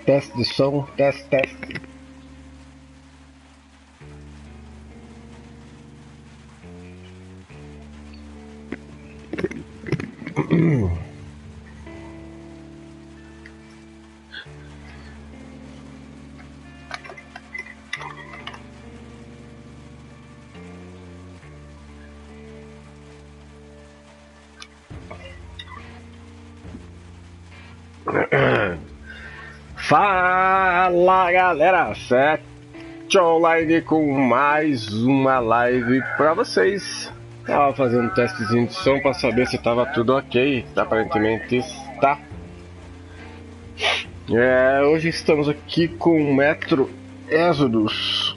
Teste de som, teste, teste. Fala galera, Sete online com mais uma live pra vocês. Tava fazendo um testezinho de som pra saber se tava tudo ok, aparentemente está. Hoje estamos aqui com Metro Exodus,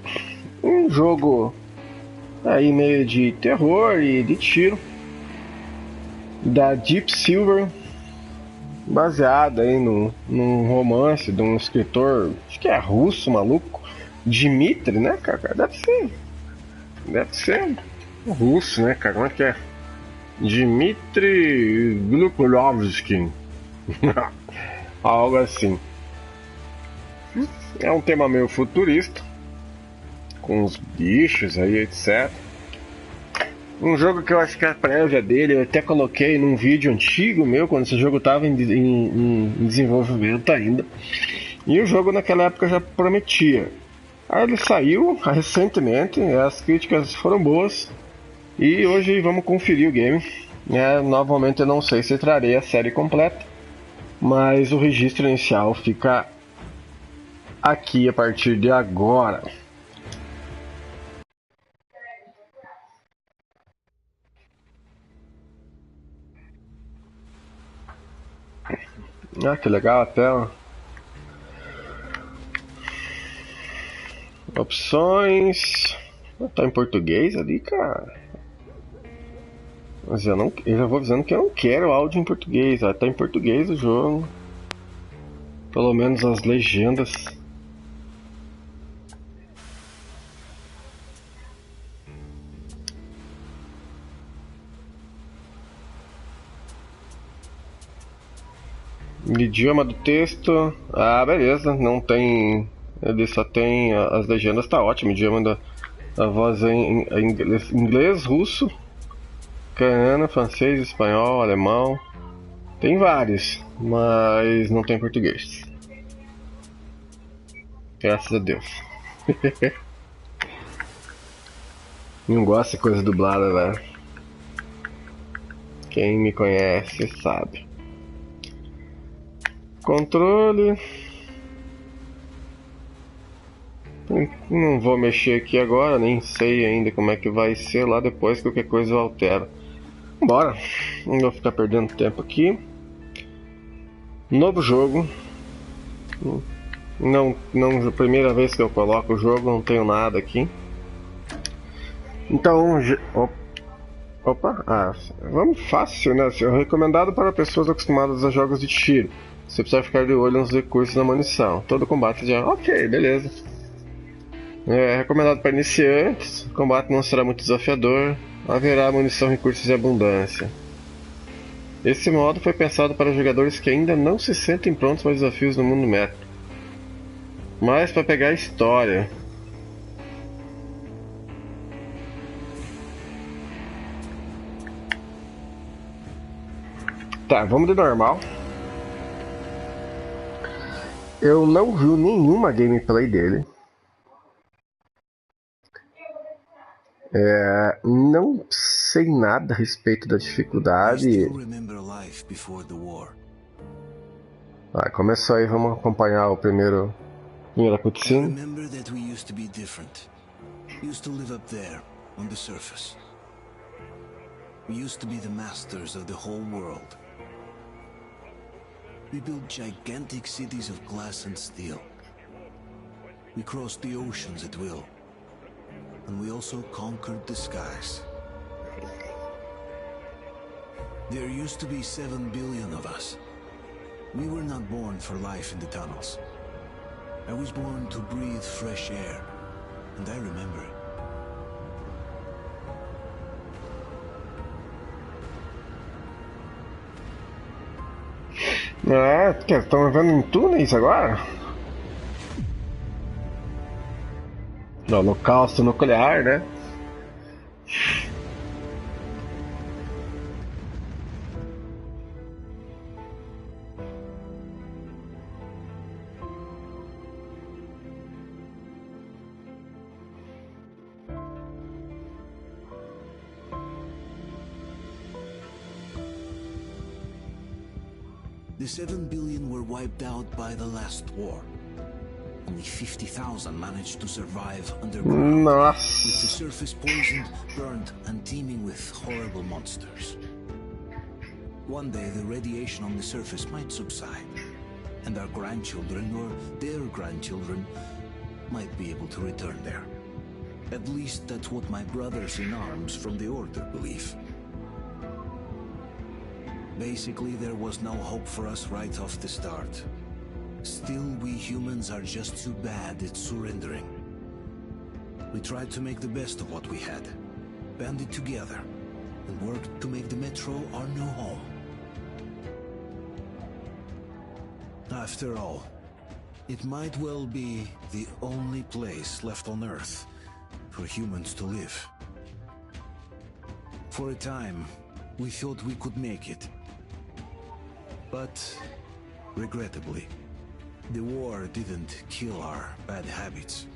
um jogo aí meio de terror e de tiro da Deep Silver, baseada aí num romance de um escritor, acho que é russo, maluco, Dmitri, né, cara? Deve ser russo, né, cara? Como é que é? Dmitri Glukhovsky. Algo assim. É um tema meio futurista, com os bichos aí, etc. Um jogo que eu acho que a prévia dele eu até coloquei num vídeo antigo meu, quando esse jogo estava em desenvolvimento ainda. E o jogo naquela época já prometia. Aí ele saiu recentemente, as críticas foram boas. E hoje vamos conferir o game. Novamente eu não sei se trarei a série completa, mas o registro inicial fica aqui a partir de agora. Ah, que legal a tela. Opções. Tá em português ali, cara. Mas eu já vou avisando que eu não quero áudio em português. Tá em português o jogo. Pelo menos as legendas. Idioma do texto. Ah, beleza. Não tem. Ele só tem. As legendas tá ótimo. Idioma da voz em inglês, russo, ucraniano, francês, espanhol, alemão. Tem vários, mas não tem português. Graças a Deus. Não gosto de coisa dublada, velho. Quem me conhece sabe. Controle. Não vou mexer aqui agora, nem sei ainda como é que vai ser lá depois, qualquer coisa eu altero. Bora, não vou ficar perdendo tempo aqui. Novo jogo. Não, primeira vez que eu coloco o jogo, não tenho nada aqui. Então, vamos fácil, né? Recomendado para pessoas acostumadas a jogos de tiro. Você precisa ficar de olho nos recursos da munição. Todo combate já. Ok, beleza. Recomendado para iniciantes. O combate não será muito desafiador. Haverá munição, recursos e abundância. Esse modo foi pensado para jogadores que ainda não se sentem prontos para desafios no mundo metro, mas para pegar a história. Tá, vamos de normal. Eu não vi nenhuma gameplay dele. Não sei nada a respeito da dificuldade. Começou aí, vamos acompanhar o primeira cutscene. We built gigantic cities of glass and steel. We crossed the oceans at will. And we also conquered the skies. There used to be 7 billion of us. We were not born for life in the tunnels. I was born to breathe fresh air, and I remember it. Estão vendo em túneis agora? No holocausto nuclear, né? The 7 billion were wiped out by the last war. Only 50,000 managed to survive underground, with the Nossa. surface poisoned, burned, and teeming with horrible monsters. One day the radiation on the surface might subside, and our grandchildren or their grandchildren might be able to return there. At least that's what my brothers in arms from the Order believe. Basically, there was no hope for us right off the start. Still, we humans are just too bad at surrendering. We tried to make the best of what we had, banded together, and worked to make the Metro our new home. After all, it might well be the only place left on Earth for humans to live. For a time, we thought we could make it. But, regrettably, the war didn't kill our bad habits.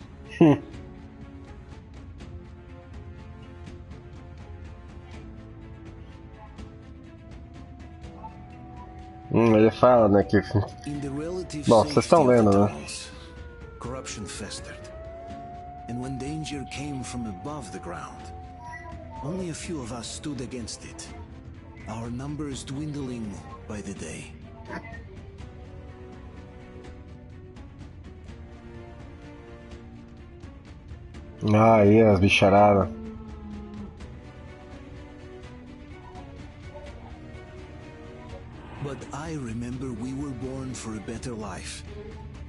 Ele fala, né, que... In the relative Bom, vocês estão safety of lendo, the né? tunnels, corruption festered. And when danger came from above the ground, only a few of us stood against it. Our numbers dwindling by the day. Ah, aí, as bicharadas. But I remember we were born for a better life.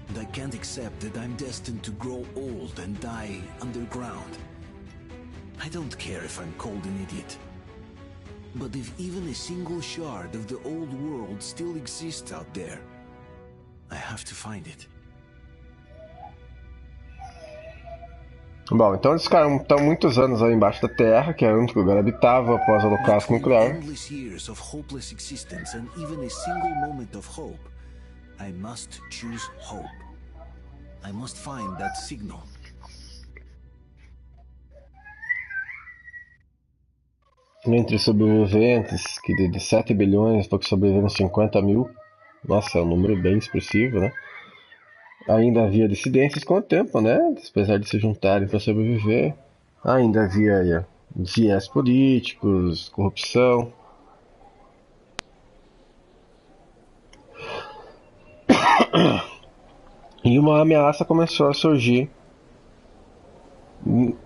And I can't accept that I'm destined to grow old and die underground. I don't care if I'm called an idiot. But if even a single shard of the old world still exists out there, I have to find it. Bom, então eles ficaram estão muitos anos aí embaixo da Terra, que era o único lugar habitável após o holocausto nuclear. Endless years of hopeless existence and even a single moment of hope, I must choose hope. I must find that signal. Entre sobreviventes, que de 7 bilhões, porque sobreviveram 50 mil. Nossa, é um número bem expressivo, né? Ainda havia dissidências com o tempo, né? Apesar de se juntarem para sobreviver. Ainda havia viés políticos, corrupção. E uma ameaça começou a surgir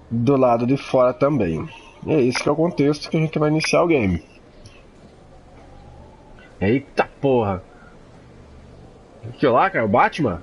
do lado de fora também. E é isso que é o contexto que a gente vai iniciar o game. Eita porra! Aquilo lá, cara, o Batman?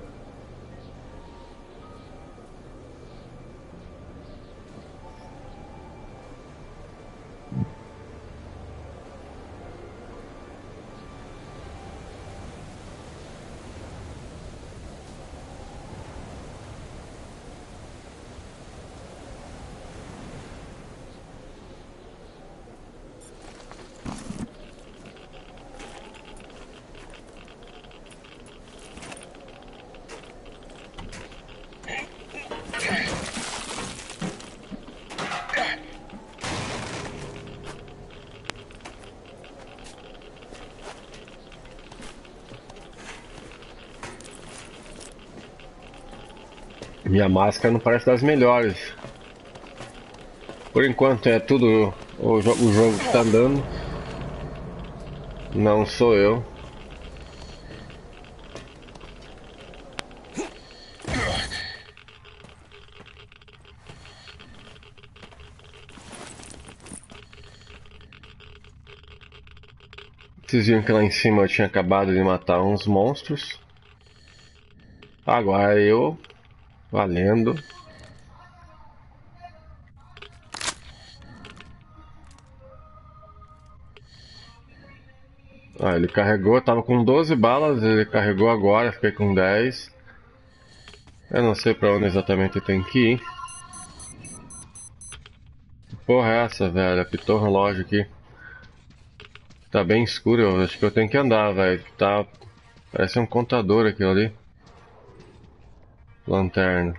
Minha máscara não parece das melhores. Por enquanto é tudo o jogo que está andando. Não sou eu. Vocês viram que lá em cima eu tinha acabado de matar uns monstros. Agora eu... Valendo. Ah, ele carregou, tava com 12 balas, ele carregou agora, fiquei com 10. Eu não sei pra onde exatamente tem que ir. porra é essa, velho? Apitou o relógio aqui. Tá bem escuro, eu acho que eu tenho que andar, velho. Tá. Parece um contador aquilo ali. Lanterna.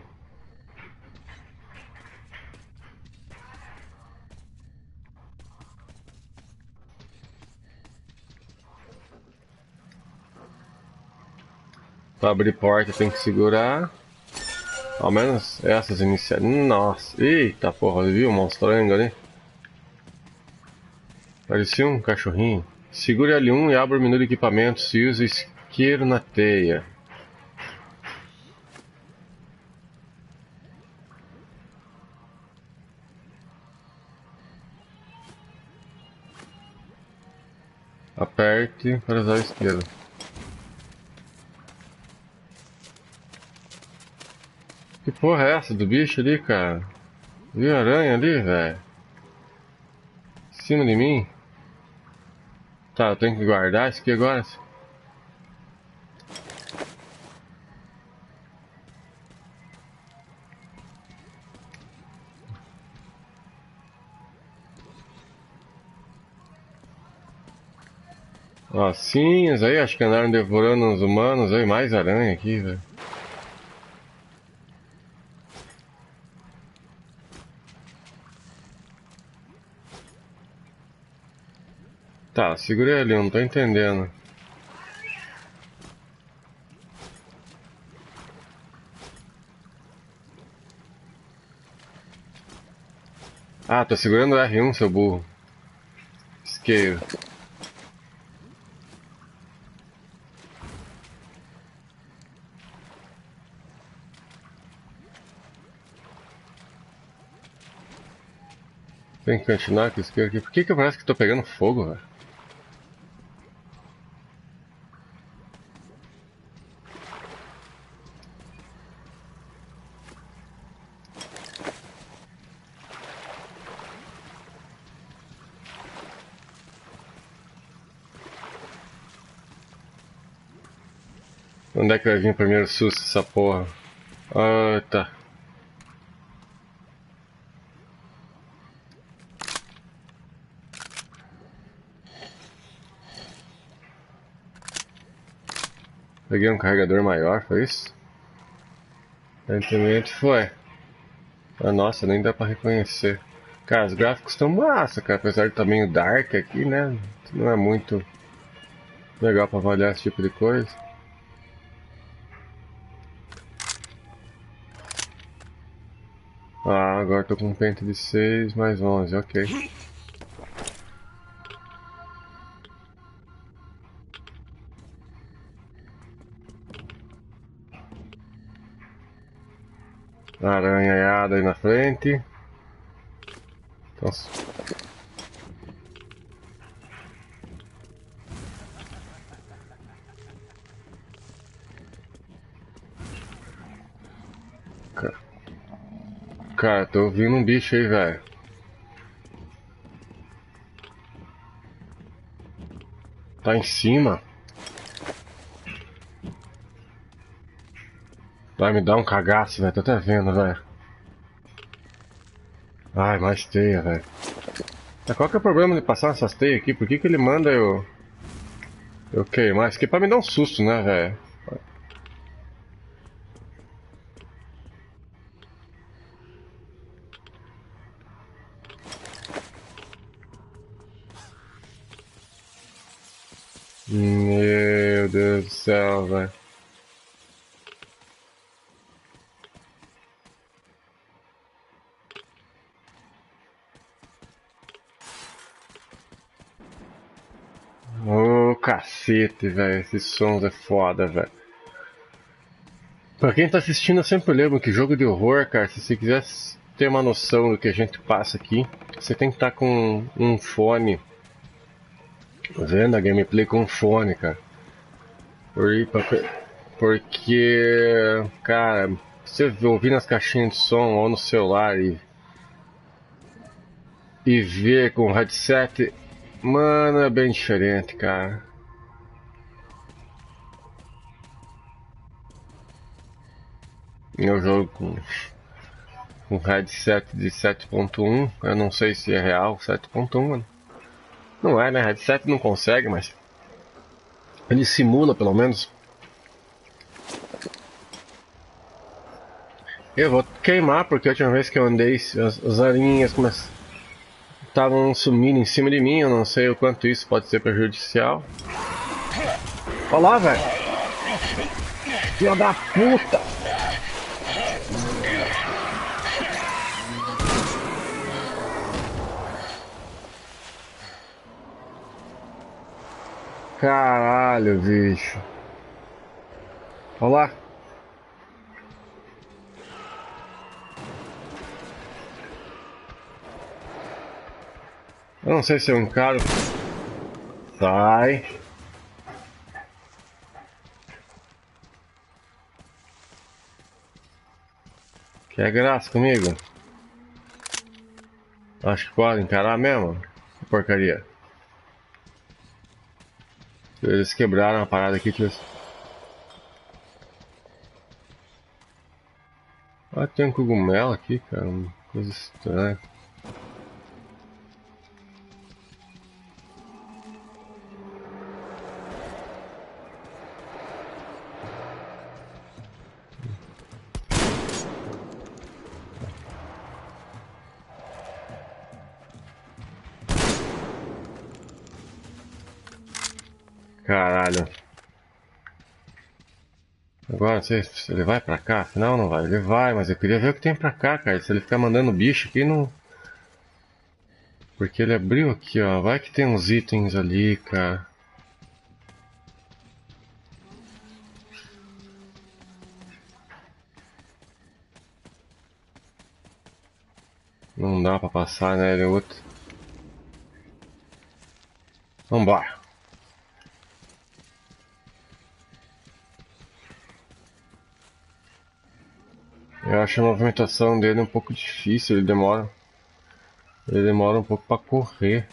Pra abrir porta tem que segurar. Ao menos essas iniciais. Nossa, eita porra, viu o monstrango ali? Parecia um cachorrinho. Segure L1 e abra o menu de equipamentos e use o isqueiro na teia. Aperte para usar o isqueiro. Que porra é essa do bicho ali, cara? Viu a aranha ali, velho? Em cima de mim? Tá, eu tenho que guardar isso aqui agora. Ossinhos aí, acho que andaram devorando os humanos aí, mais aranha aqui, velho. Tá, segurei ali, eu não tô entendendo. Ah, tô segurando o R1, seu burro. Isqueiro. Tem que continuar com o isqueiro aqui. Por que parece que tô pegando fogo, velho? Onde é que vai vir o primeiro susto essa porra? Ah, tá. Peguei um carregador maior, foi isso? Aparentemente foi. Ah, nossa, nem dá pra reconhecer. Cara, os gráficos estão massa, cara. Apesar do tamanho dark aqui, né? Não é muito legal pra avaliar esse tipo de coisa. Ah, agora tô com um pente de 6 mais 11, ok. Aranhada aí na frente. Então, cara, tô ouvindo um bicho aí, velho. Tá em cima. Vai me dar um cagaço, velho. Tô até vendo, velho. Ai, mais teia, velho. Mas qual que é o problema de passar essas teias aqui? Por que ele manda eu queimar? Isso aqui é pra me dar um susto, né, velho? Meu Deus do céu, velho. Ô, cacete, velho. Esses sons é foda, velho. Pra quem tá assistindo, eu sempre lembro que jogo de horror, cara, se você quiser ter uma noção do que a gente passa aqui, você tem que estar com um fone, vendo a gameplay com um fone, cara. Porque, cara, você ouvir nas caixinhas de som ou no celular e ver com o headset, mano, é bem diferente, cara. Eu jogo com um headset de 7.1. Eu não sei se é real 7.1. Não é, né? Headset não consegue, mas ele simula pelo menos. Eu vou queimar porque a última vez que eu andei as arinhas estavam sumindo em cima de mim. Eu não sei o quanto isso pode ser prejudicial. Olha lá, velho. Filha da puta. Caralho, bicho. Olha lá. Eu não sei se é um cara. Sai. Quer graça comigo? Acho que pode encarar mesmo. Que porcaria. Eles quebraram a parada aqui. Ah, tem um cogumelo aqui, cara. Uma coisa estranha. Caralho. Agora, se ele vai pra cá? Afinal, não vai. Ele vai, mas eu queria ver o que tem pra cá, cara. Se ele ficar mandando bicho aqui, não... Porque ele abriu aqui, ó. Vai que tem uns itens ali, cara. Não dá pra passar, né? Ele é outro. Vambora. Eu acho a movimentação dele um pouco difícil. Ele demora um pouco pra correr.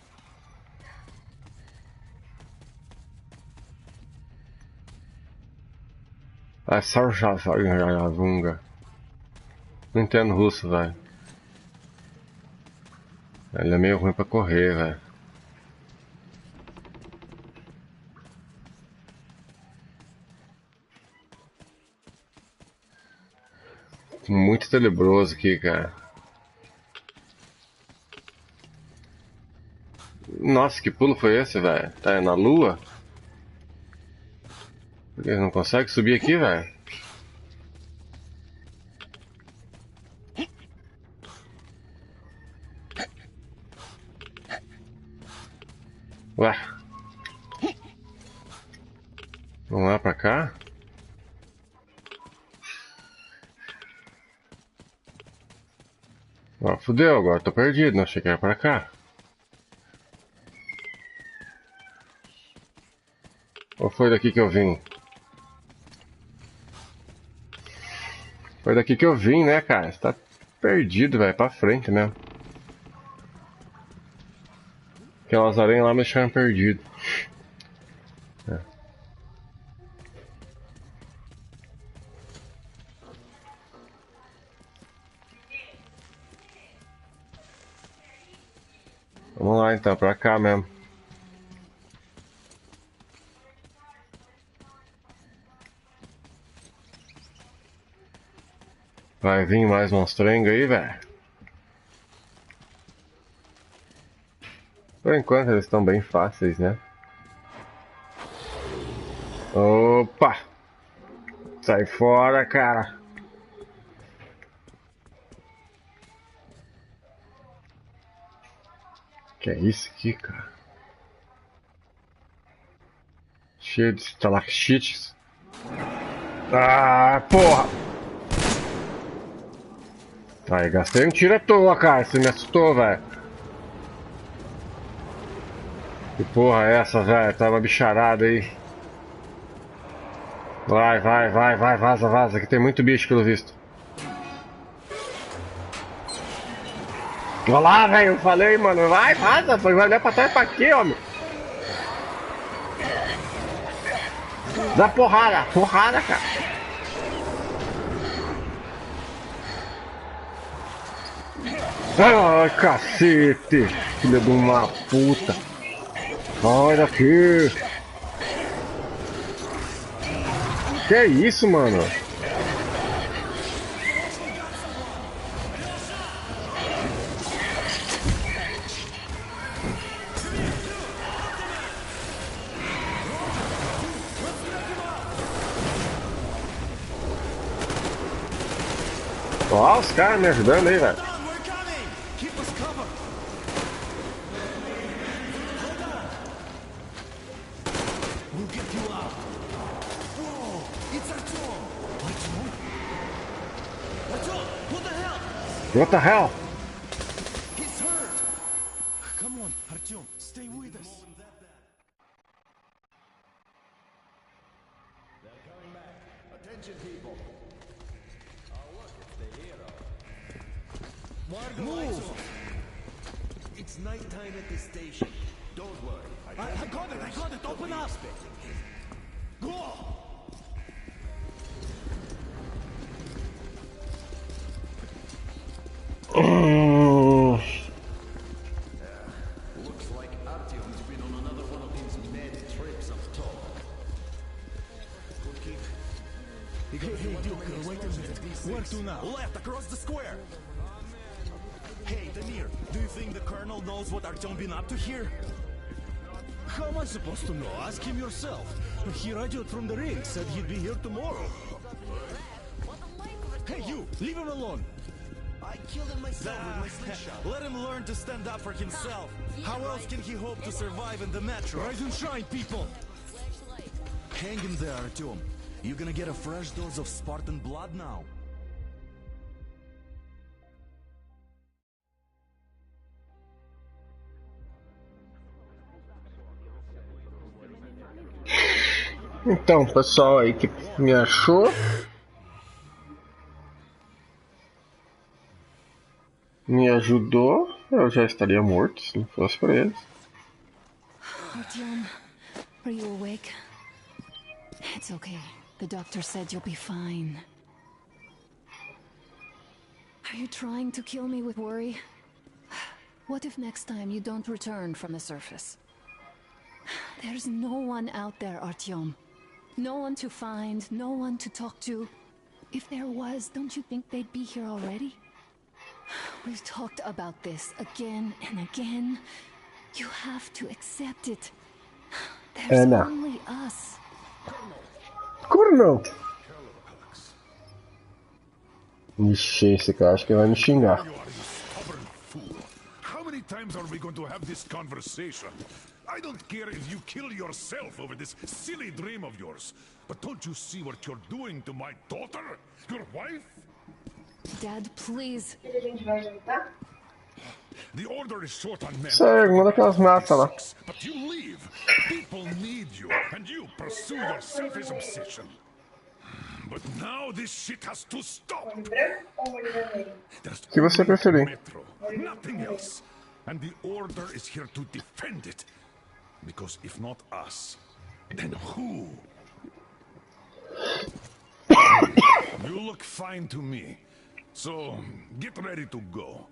Ah, sarjavunga. Não entendo russo, velho. Ele é meio ruim pra correr, velho. Muito tenebroso aqui, cara. Nossa, que pulo foi esse, velho? Tá na lua? Ele não consegue subir aqui, velho? Ué? Vamos lá pra cá? Ah, fudeu, agora tô perdido, não achei que era pra cá. Ou foi daqui que eu vim? Foi daqui que eu vim, né, cara? Você tá perdido, velho, pra frente mesmo. Aquelas aranhas lá me deixaram perdido. É. Vamos lá então, pra cá mesmo. Vai vir mais monstrengo aí, velho. Por enquanto eles estão bem fáceis, né? Opa! Sai fora, cara! Que é isso aqui, cara? Cheio de estalactites. Ah, porra! Aí, gastei um tiro à toa, cara. Você me assustou, velho. Que porra é essa, velho? Tá uma bicharada aí. Vai, vai, vai, vai, vaza, vaza. Aqui tem muito bicho, pelo visto. Olha lá, velho. Eu falei, mano. Vai, vaza. Vai olhar pra trás pra quê, homem? Dá porrada. Porrada, cara. Ai, cacete! Filha de uma puta! Sai daqui! Que é isso, mano? Ó, os caras me ajudando aí, velho. What the hell? He's hurt. Come on, Artyom, stay with us. They're coming back. Attention, people. Oh, look, it's the hero. Move! It's nighttime at the station. Don't worry. I got it. Open up. Go! Looks like Artyom's been on another one of these mad trips of talk. Hey, Duke, wait a minute. Where to now? Left, across the square. Hey, Damir, do you think the Colonel knows what Artyom been up to here? How am I supposed to know? Ask him yourself. He radioed from the ring, said he'd be here tomorrow. Hey, you, leave him alone. I killed him myself with my slingshot. Let him learn to stand up for himself. How else can he hope to survive in the metro? Rise and shine, people! Hang in there, Artyom. You're gonna get a fresh dose of Spartan blood now. Então, pessoal aí que me achou, me ajudou, eu já estaria morto se não fosse por eles. Artyom, are you awake? It's okay. The doctor said you'll be fine. Are you trying to kill me with worry? What if next time you don't return from the surface? There's no one out there, Artyom. No one to find, no one to talk to. If there was, don't you think they'd be here already? We've talked about this again and again. You have to accept it. There's only us. Como não? Ixi, esse cara acho que vai me xingar. How many times are we going to have this conversation? I don't care if you kill yourself over this silly dream of yours, but don't you see what you're doing to my daughter? Your wife? Dad, please. The order is short on men. Sério, manda aquelas massas lá. But you leave. People need you, and you pursue your selfish obsession. But now this shit has to stop. There's O que você preferir? metro, nothing else. And the order is here to defend it. Because if not us, then who? You look fine to me. So, get ready to go.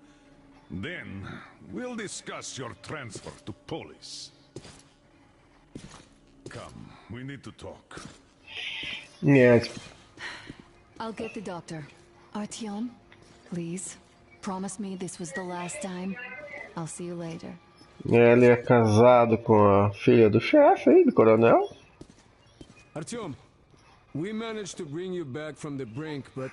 Then, we'll discuss your transfer to police. Come, we need to talk. Yes. I'll get the doctor. Artyom, please. Promise me this was the last time. I'll see you later. Ele é casado com a filha do chefe aí, do coronel. Artyom, we managed to bring you back from the brink, but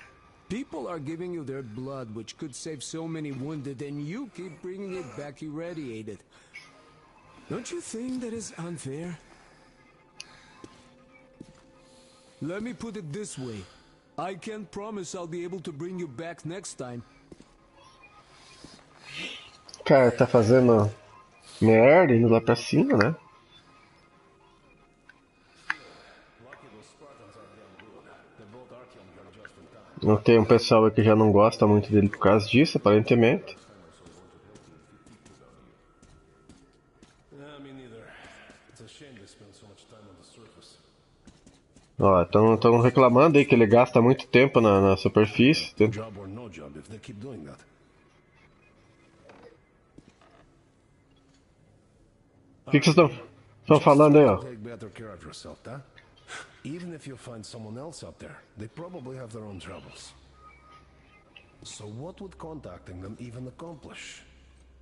people are giving you their blood, which could save so many wounded, and you keep bringing it back irradiated. Don't you think that is unfair? Let me put it this way. I can't promise I'll be able to bring you back next time. Cara, tá fazendo merda, indo lá pra cima, né? Não tem um pessoal aí que já não gosta muito dele por causa disso, aparentemente. Ó, estão reclamando aí que ele gasta muito tempo na superfície. Job or no job if they keep doing that. O que vocês estão falando aí, ó? Take better care of yourself, huh? Even if you find someone else out there, they probably have their own troubles. So what would contacting them even accomplish?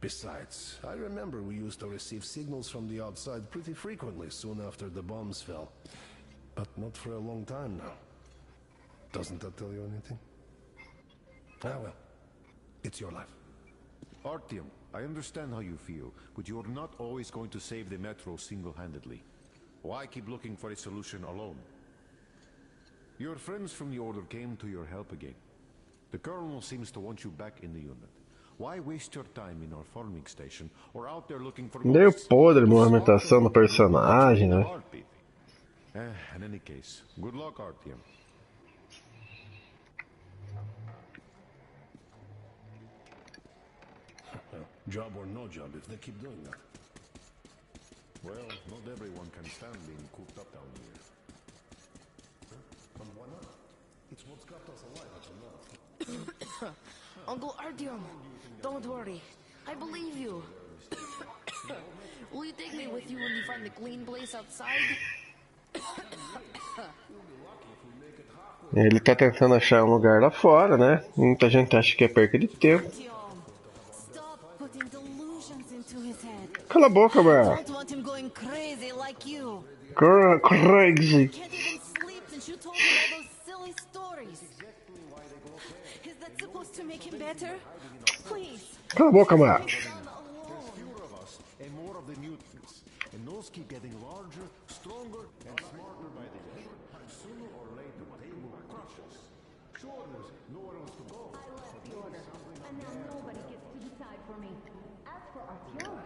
Besides, I remember we used to receive signals from the outside pretty frequently soon after the bombs fell. But not for a long time now. Doesn't that tell you anything? Ah well, it's your life. Artyom, I understand how you feel, but you're not always going to save the metro single-handedly. Why keep looking for a solution alone? Your friends from the Order came to your help again. The Colonel seems to want you back in the unit. Why waste your time in our farming station or out there looking for Meio ghosts? podre a movimentação do personagem, né? In any case, good luck, Artyom. Job or no job if they keep doing that. Well, not everyone can stand being cooped up down here. And why not? It's what's kept us alive until now. Uncle Artyom, don't worry. I believe you. Will you take me with you when you find the clean place outside? Ele tá tentando achar um lugar lá fora, né? Muita gente acha que é perca de tempo. Artyom, stop putting delusions into his head. Cala a boca, I mano. don't want him going crazy like you. Crazy. Can't even sleep since you told him all those silly stories. Is that supposed to make him better? Please. Cala a boca, mano. Fewer of us and more of the mutants. And those keep getting larger, stronger, and smarter by the day. Sooner or later, they will crush us. Sure, there's nowhere else to go. I left the order, and now nobody gets to decide for me. As for Artyom,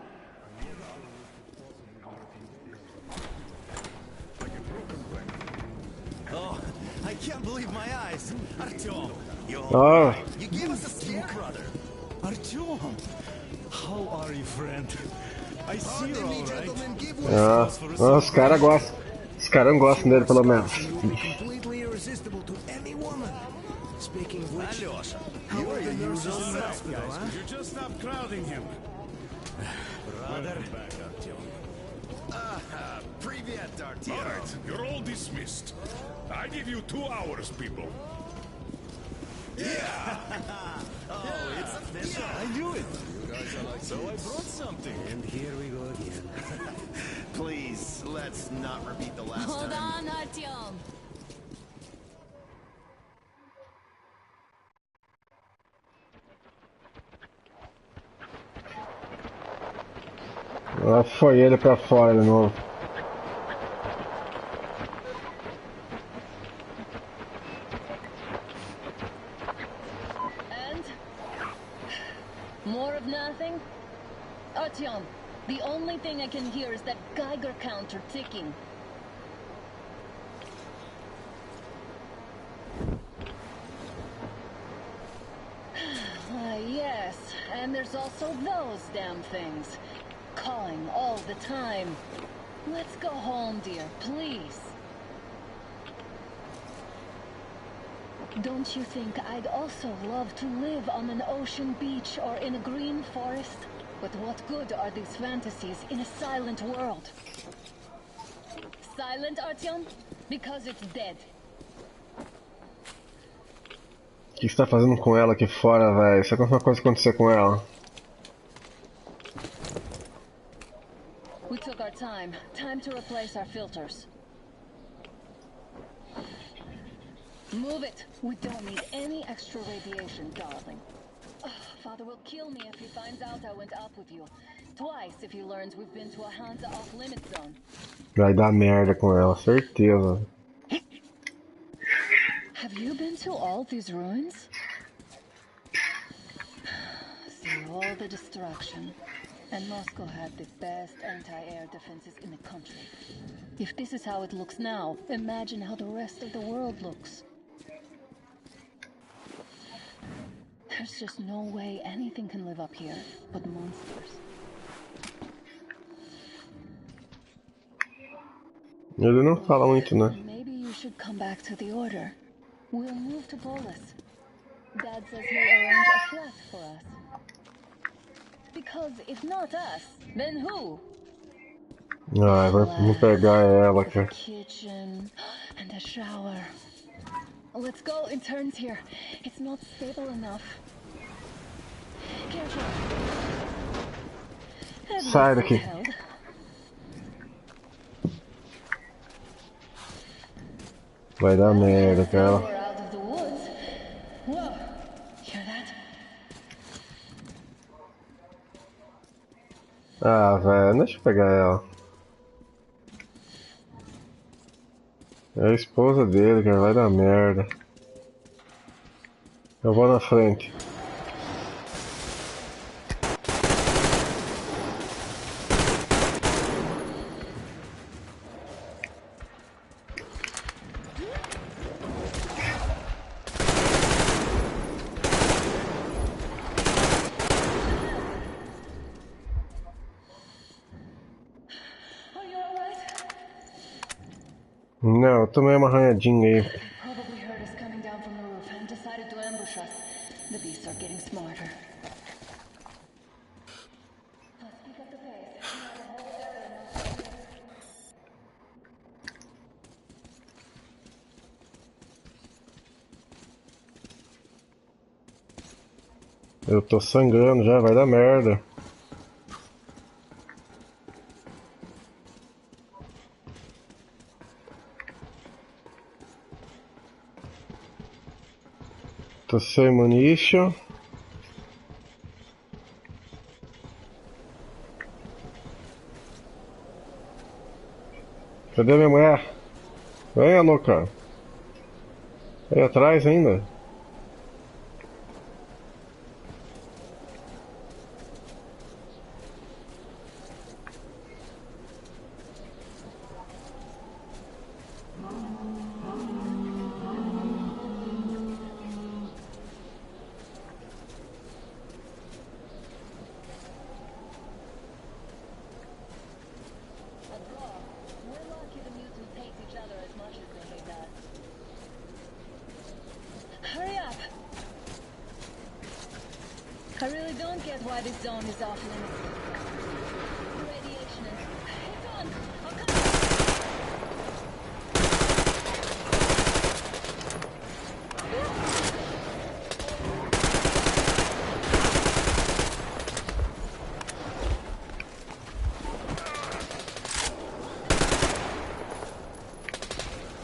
Oh, I can't believe my eyes. Artyom, Ah, you gave us a scare, brother. Artyom, how are you, friend? I see you all right. Gentlemen, give way. os caras gostam. Os caras não gostam dele, pelo menos. You'll be completely irresistible to any woman. Speaking of which, Alyosha, how are the nurses in the hospital, guys, huh? could you just stop crowding him? Brother. Back, Artyom. Привет, Artyom. All right, you're all dismissed. I give you 2 hours, people. Oh, it's official. I knew it. So I brought something. And here we go again. Please, let's not repeat the last Hold time. on, Artyom. Lá foi ele pra fora de novo. And? More of nothing? Artyom, the only thing I can hear is that Geiger counter ticking. Yes, and there's also those damn things. Calling all the time. Let's go home, dear, please. Don't you think I'd also love to live on an ocean beach or in a green forest? But what good are these fantasies in a silent world? Silent, Artyom? Because it's dead. O que você tá fazendo com ela aqui fora, velho? Se alguma coisa acontecer com ela. We took our time. Time to replace our filters. Move it. We don't need any extra radiation, darling. Father will kill me if he finds out I went up with you. Twice if he learns we've been to a Hansa off-limit zone. Vai dar merda com ela, certeza. Have you been to all these ruins? See all the destruction. And Moscow had the best anti-air defenses in the country. If this is how it looks now, imagine how the rest of the world looks. There's just no way anything can live up here but monsters. Ele não fala muito, né? Maybe you should come back to the order. We'll move to Polis. Dad says he'll arrange a flat for us. Because if not us, then who? Ah, vamos pegar ela, cara. Kitchen and a shower. Let's go in turns here. It's not stable enough. Careful. At Sai least it daqui. held. Vai dar merda, We're cara. out of the woods. Whoa. Hear that? Ah, velho, deixa eu pegar ela. É a esposa dele, cara, vai dar merda. Eu vou na frente. Não, eu tomei uma arranhadinha aí. Probably heard us coming down from the roof and decided to ambush us. The beasts are getting smarter. Let's pick up the pace. Now the whole area knows we're here. Eu tô sangrando já, vai dar merda. Tô sem munition. Cadê minha mulher? Venha, louca. Aí atrás ainda. We're lucky the mutants hate each other as much as they hate us. Hurry up! I really don't get why this zone is off limits. The radiation is... It's on! I'll come...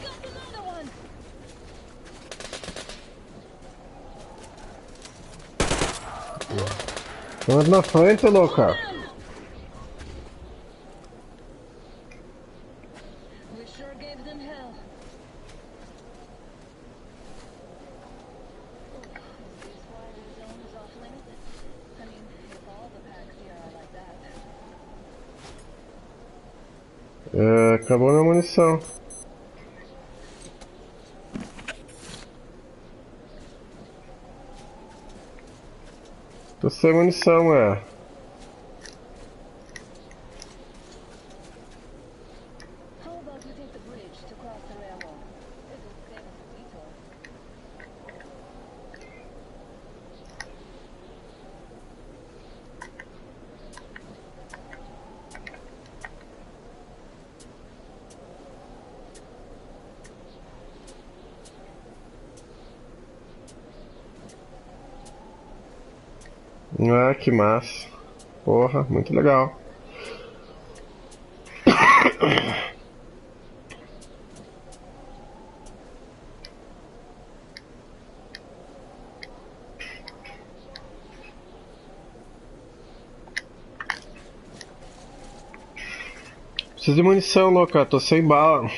Got another one! Vamos na frente, louca. We sure gave them hell. Is this why the zone is off limits? I mean, if all the packs here are like that. É, acabou minha munição. Tô sem munição, é. How about we take the bridge to cross the railroad? It'll save us a detour. Ah, que massa. Porra, muito legal. Preciso de munição, louca. Tô sem bala.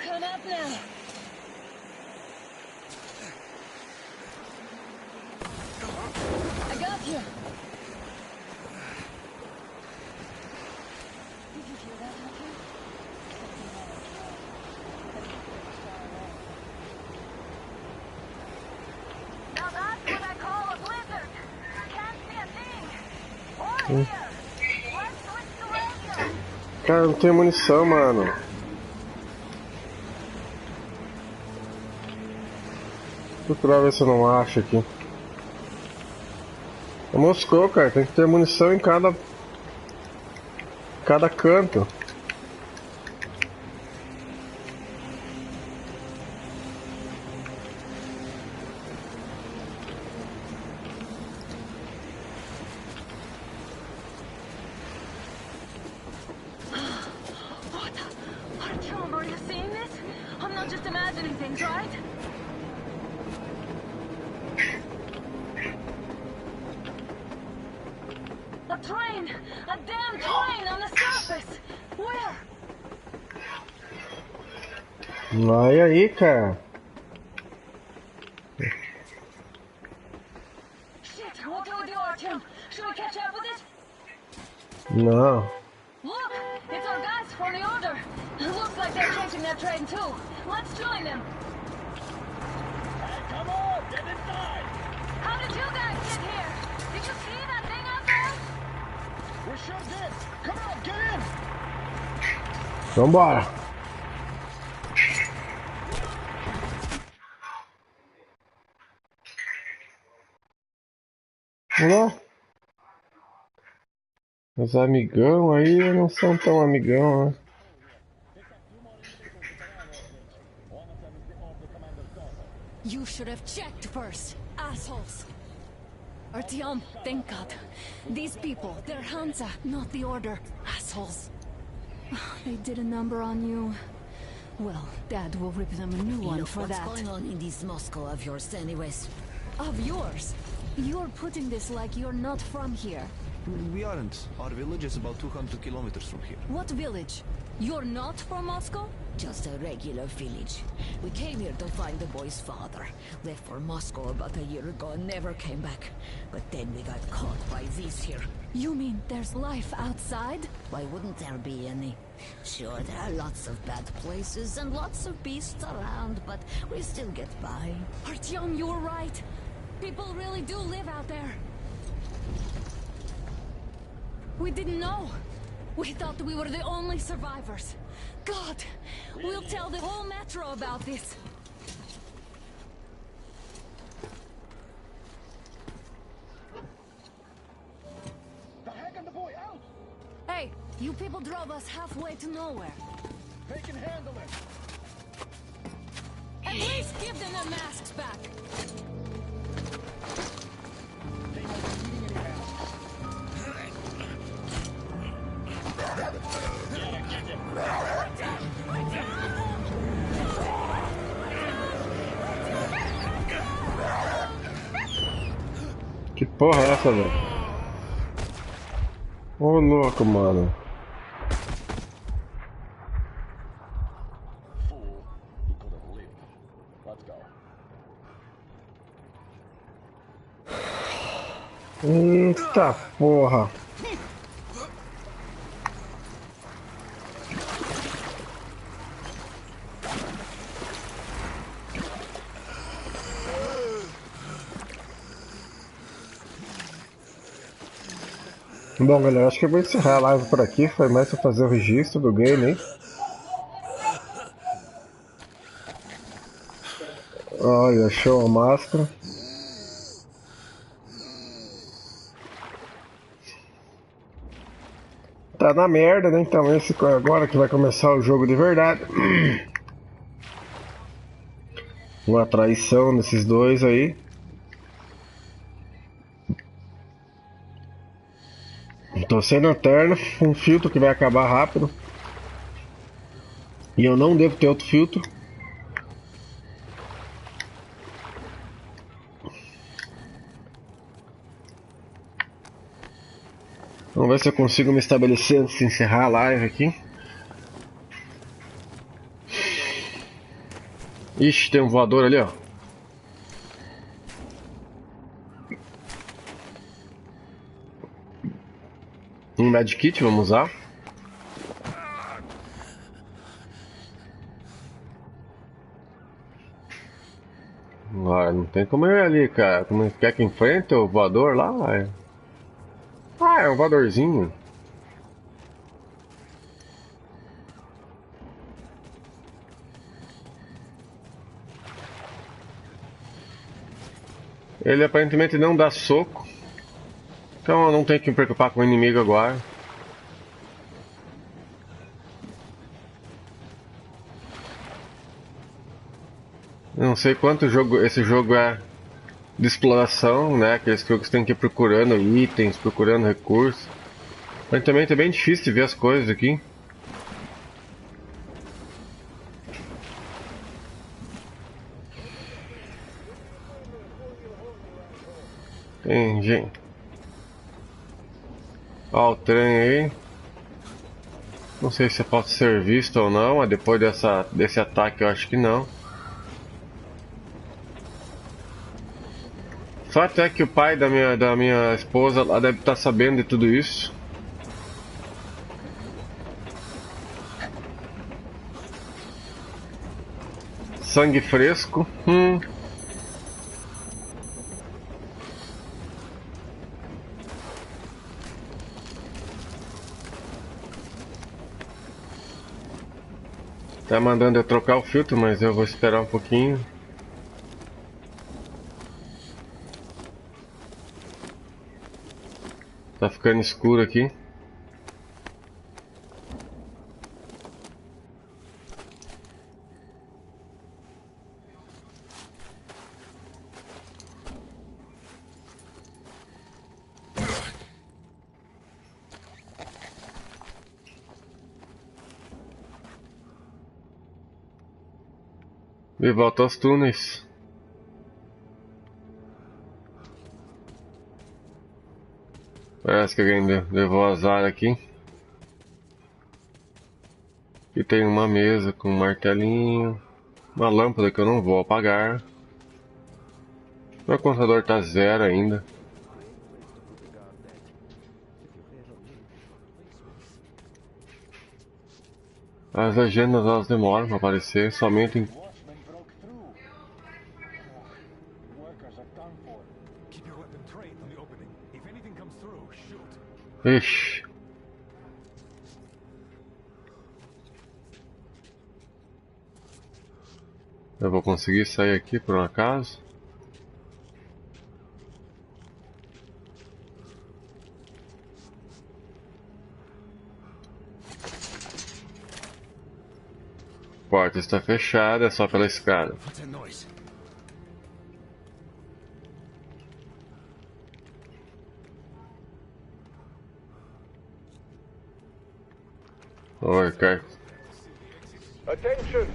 Come up now! I got you! Did you hear that, Hakim? Something on the trail. But it's pretty far away. Now that's what I call a blizzard. Can't see a thing. Or hear. Let's switch to radio. Cara, não tem munição, mano. Vou procurar ver se eu não acho aqui. Moscou, cara. Tem que ter munição em cada canto. Artyom, are you seeing this? I'm not just imagining things, right? A train! A damn train on the surface! Where? Vai aí, cara. Shit, what do we do, Artyom? Should we catch up with it? Não. Look! It's our guys from the order! Looks like they're chasing that train too. Let's join them! Hey, come on! Get inside! How did you guys get here? Did you see that thing out there? We sure did! Come on, get in! Vambora. Vamos lá. Os amigão aí não são tão amigão, né? You should have checked first, assholes. Artyom, thank God. These people, they're Hansa, not the Order. Assholes. They did a number on you. Well, Dad will rip them a new one for that. What's going on in this Moscow of yours anyways? Of yours? You're putting this like you're not from here. We aren't. Our village is about 200 kilometers from here. What village? You're not from Moscow? Just a regular village. We came here to find the boy's father. Left for Moscow about a year ago and never came back. But then we got caught by these here. You mean there's life outside? Why wouldn't there be any? Sure, there are lots of bad places and lots of beasts around, but we still get by. Artyom, you were right. People really do live out there. We didn't know. We thought we were the only survivors. God, we'll tell the whole metro about this. The heck and the boy out! Hey, you people drove us halfway to nowhere. They can handle it! At least give them their masks back. They might be needing any masks. Que porra é essa, velho? Ô louco, mano. Eita porra. Bom, galera, acho que eu vou encerrar a live por aqui. Foi mais para fazer o registro do game, hein? Olha, achou a máscara. Tá na merda, né? Então esse agora que vai começar o jogo de verdade. Uma traição desses dois aí. Tô sem lanterna, um filtro que vai acabar rápido. E eu não devo ter outro filtro. Vamos ver se eu consigo me estabelecer antes de encerrar a live aqui. Ixi, tem um voador ali, ó. Um medkit, vamos usar. Agora, não tem como eu ir ali, cara. Como quer que enfrente o voador lá? Ah, é um voadorzinho. Ele aparentemente não dá soco. Então eu não tenho que me preocupar com o inimigo agora. Não sei quanto esse jogo é de exploração, né? Aqueles jogos que você tem que ir procurando itens, procurando recursos. Mas também é bem difícil de ver as coisas aqui. Tem gente. Ó, o trem aí. Não sei se pode ser visto ou não, mas depois desse ataque eu acho que não. Só até que o pai da minha esposa lá deve estar sabendo de tudo isso. Sangue fresco. Tá mandando eu trocar o filtro, mas eu vou esperar um pouquinho. Tá ficando escuro aqui. E volta aos túneis. Parece que alguém levou azar aqui. E tem uma mesa com um martelinho. Uma lâmpada que eu não vou apagar. Meu contador tá 0 ainda. As legendas elas demoram para aparecer, somente em... Ixi. Eu vou conseguir sair aqui por um acaso? A porta está fechada, é só pela escada. Oi, cara. Attention!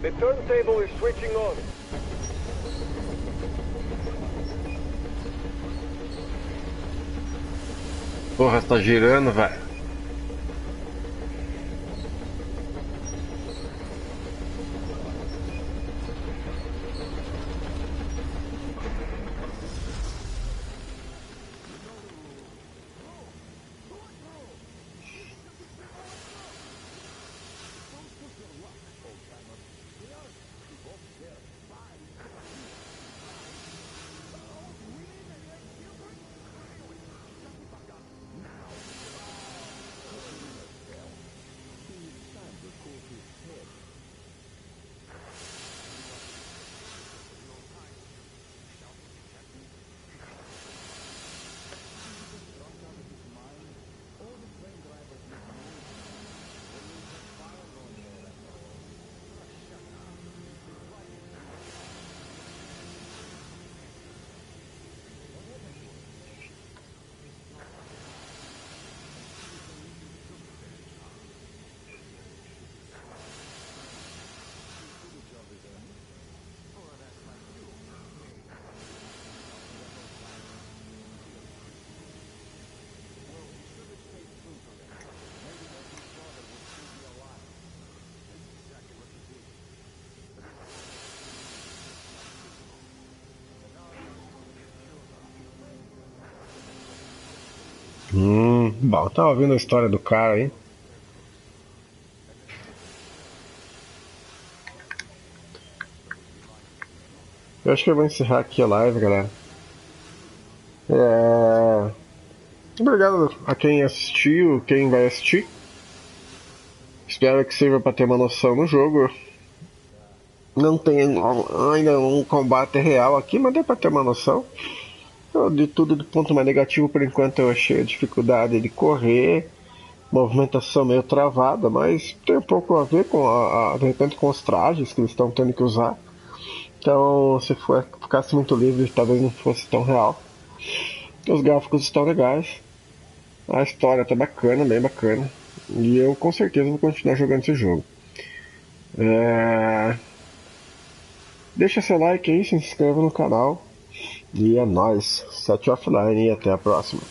The turntable is switching on. Porra, tá girando, velho. Bom, eu tava ouvindo a história do cara aí. Eu acho que eu vou encerrar aqui a live, galera. Obrigado a quem assistiu, quem vai assistir. Espero que sirva para ter uma noção no jogo. Não tem ainda um combate real aqui, mas dá pra ter uma noção. De tudo do ponto mais negativo, por enquanto eu achei a dificuldade de correr, movimentação meio travada, mas tem um pouco a ver com de repente com os trajes que eles estão tendo que usar. Então, se ficasse muito livre, talvez não fosse tão real. Os gráficos estão legais, a história tá bacana, bem bacana, e eu com certeza vou continuar jogando esse jogo. Deixa seu like aí, se inscreva no canal. E é nóis, set offline e até a próxima.